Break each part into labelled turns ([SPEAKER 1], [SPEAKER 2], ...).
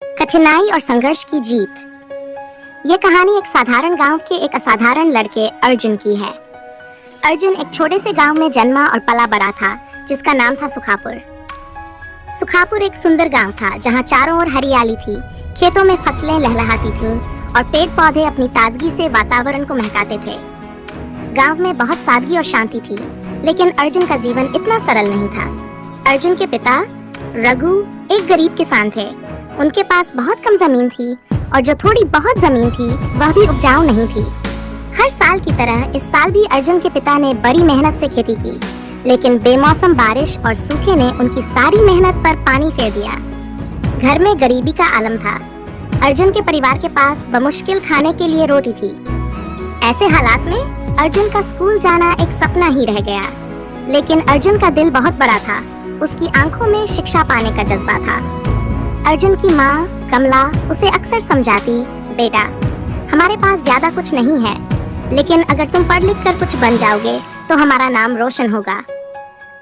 [SPEAKER 1] कठिनाई और संघर्ष की जीत। ये कहानी एक साधारण गांव के एक असाधारण लड़के अर्जुन की है। अर्जुन एक छोटे से गांव में जन्मा और पला बड़ा था, जिसका नाम था सुखापुर। सुखापुर एक सुंदर गांव था, जहां चारों ओर हरियाली थी, खेतों में फसलें लहलहाती थीं और पेड़ पौधे अपनी ताजगी से वातावरण को महकाते थे। गांव में बहुत सादगी और शांति थी, लेकिन अर्जुन का जीवन इतना सरल नहीं था। अर्जुन के पिता रघु एक गरीब किसान थे। उनके पास बहुत कम जमीन थी और जो थोड़ी बहुत जमीन थी वह भी उपजाऊ नहीं थी। हर साल की तरह इस साल भी अर्जुन के पिता ने बड़ी मेहनत से खेती की, लेकिन बेमौसम बारिश और सूखे ने उनकी सारी मेहनत पर पानी फेर दिया। घर में गरीबी का आलम था। अर्जुन के परिवार के पास बमुश्किल खाने के लिए रोटी थी। ऐसे हालात में अर्जुन का स्कूल जाना एक सपना ही रह गया। लेकिन अर्जुन का दिल बहुत बड़ा था। उसकी आंखों में शिक्षा पाने का जज्बा था। अर्जुन की माँ कमला उसे अक्सर समझाती, बेटा हमारे पास ज्यादा कुछ नहीं है, लेकिन अगर तुम पढ़ लिख कर कुछ बन जाओगे तो हमारा नाम रोशन होगा।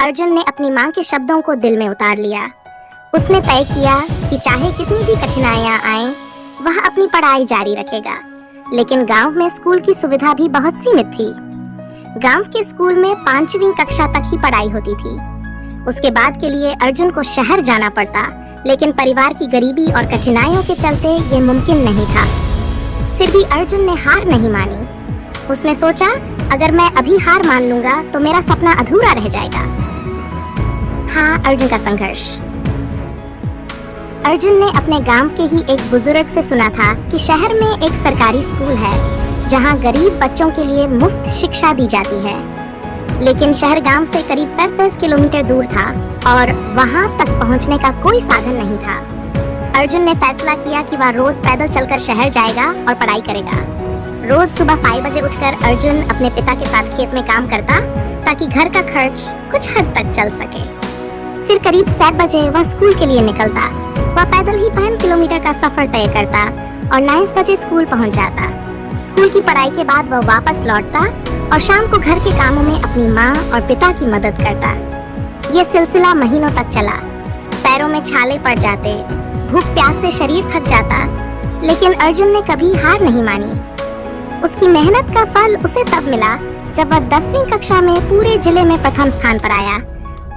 [SPEAKER 1] अर्जुन ने अपनी माँ के शब्दों को दिल में उतार लिया। उसने तय किया कि चाहे कितनी भी कठिनाइयाँ आएं, वह अपनी पढ़ाई जारी रखेगा। लेकिन गांव में स्कूल की सुविधा भी बहुत सीमित थी। गांव के स्कूल में 5वीं कक्षा तक ही पढ़ाई होती थी। उसके बाद के लिए अर्जुन को शहर जाना पड़ता, लेकिन परिवार की गरीबी और कठिनाइयों के चलते ये मुमकिन नहीं था। फिर भी अर्जुन ने हार नहीं मानी। उसने सोचा, अगर मैं अभी हार मान लूंगा तो मेरा सपना अधूरा रह जाएगा। हाँ, अर्जुन का संघर्ष। अर्जुन ने अपने गांव के ही एक बुजुर्ग से सुना था कि शहर में एक सरकारी स्कूल है, जहां गरीब बच्चों के लिए मुफ्त शिक्षा दी जाती है। लेकिन शहर गांव से करीब 35 किलोमीटर दूर था और वहां तक पहुंचने का कोई साधन नहीं था। अर्जुन ने फैसला किया कि वह रोज पैदल चलकर शहर जाएगा और पढ़ाई करेगा। रोज सुबह 5 बजे उठकर अर्जुन अपने पिता के साथ खेत में काम करता, ताकि घर का खर्च कुछ हद तक चल सके। फिर करीब 7 बजे वह स्कूल के लिए निकलता। वह पैदल ही 5 किलोमीटर का सफर तय करता और 9 बजे स्कूल पहुंच जाता। स्कूल की पढ़ाई के बाद वह वापस लौटता और शाम को घर के कामों में अपनी माँ और पिता की मदद करता। ये सिलसिला महीनों तक चला। पैरों में छाले पड़ जाते, भूख प्यास से शरीर थक जाता, लेकिन अर्जुन ने कभी हार नहीं मानी। उसकी मेहनत का फल उसे तब मिला जब वह 10वीं कक्षा में पूरे जिले में प्रथम स्थान पर आया।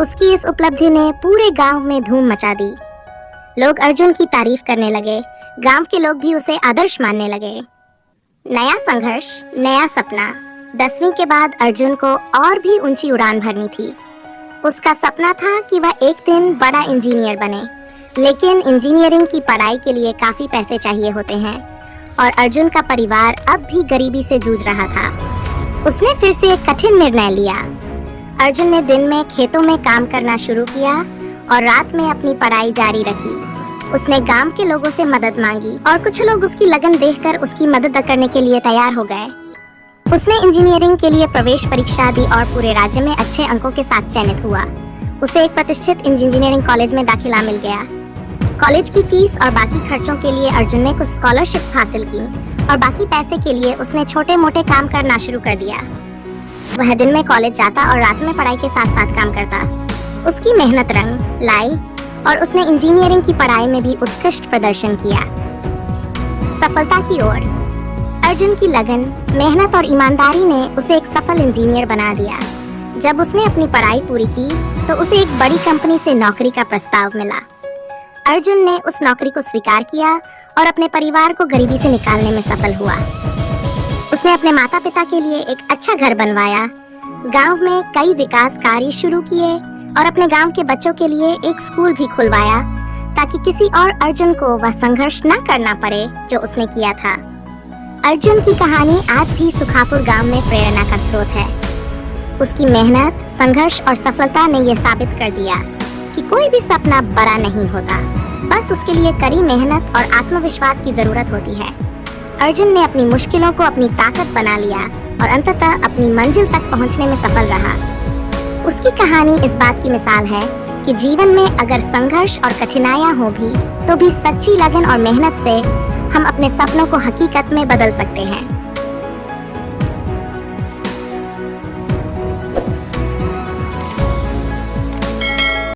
[SPEAKER 1] उसकी इस उपलब्धि ने पूरे गांव में धूम मचा दी। लोग अर्जुन की तारीफ करने लगे। गांव के लोग भी उसे आदर्श मानने लगे। नया संघर्ष, नया सपना। 10वीं के बाद अर्जुन को और भी ऊंची उड़ान भरनी थी। उसका सपना था कि वह एक दिन बड़ा इंजीनियर बने, लेकिन इंजीनियरिंग की पढ़ाई के लिए काफी पैसे चाहिए होते हैं और अर्जुन का परिवार अब भी गरीबी से जूझ रहा था। उसने फिर से एक कठिन निर्णय लिया। अर्जुन ने दिन में खेतों में काम करना शुरू किया और रात में अपनी पढ़ाई जारी रखी। उसने गांव के लोगों से मदद मांगी और कुछ लोग उसकी लगन देखकर उसकी मदद करने के लिए तैयार हो गए। उसने इंजीनियरिंग के लिए प्रवेश परीक्षा दी और पूरे राज्य में अच्छे अंकों के साथ चयनित हुआ। उसे एक प्रतिष्ठित इंजीनियरिंग कॉलेज में दाखिला मिल गया। कॉलेज की फीस और बाकी खर्चों के लिए अर्जुन ने कुछ स्कॉलरशिप्स हासिल की और बाकी पैसे के लिए उसने छोटे मोटे काम करना शुरू कर दिया। वह दिन में कॉलेज जाता और रात में पढ़ाई के साथ साथ काम करता। उसकी मेहनत रंग लाई और उसने इंजीनियरिंग की पढ़ाई में भी उत्कृष्ट प्रदर्शन किया। सफलता की ओर। अर्जुन की लगन, मेहनत और ईमानदारी ने उसे एक सफल इंजीनियर बना दिया। जब उसने अपनी पढ़ाई पूरी की तो उसे एक बड़ी कंपनी से नौकरी का प्रस्ताव मिला। अर्जुन ने उस नौकरी को स्वीकार किया और अपने परिवार को गरीबी से निकालने में सफल हुआ। उसने अपने माता पिता के लिए एक अच्छा घर बनवाया, गांव में कई विकास कार्य शुरू किए और अपने गांव के बच्चों के लिए एक स्कूल भी खुलवाया, ताकि किसी और अर्जुन को वह संघर्ष न करना पड़े जो उसने किया था। अर्जुन की कहानी आज भी सुखापुर गांव में प्रेरणा का स्रोत है। उसकी मेहनत, संघर्ष और सफलता ने यह साबित कर दिया कि कोई भी सपना बड़ा नहीं होता, बस उसके लिए कड़ी मेहनत और आत्मविश्वास की जरूरत होती है। अर्जुन ने अपनी मुश्किलों को अपनी ताकत बना लिया और अंततः अपनी मंजिल तक पहुंचने में सफल रहा। उसकी कहानी इस बात की मिसाल है कि जीवन में अगर संघर्ष और कठिनाइयां हो भी, तो भी सच्ची लगन और मेहनत से हम अपने सपनों को हकीकत में बदल सकते हैं।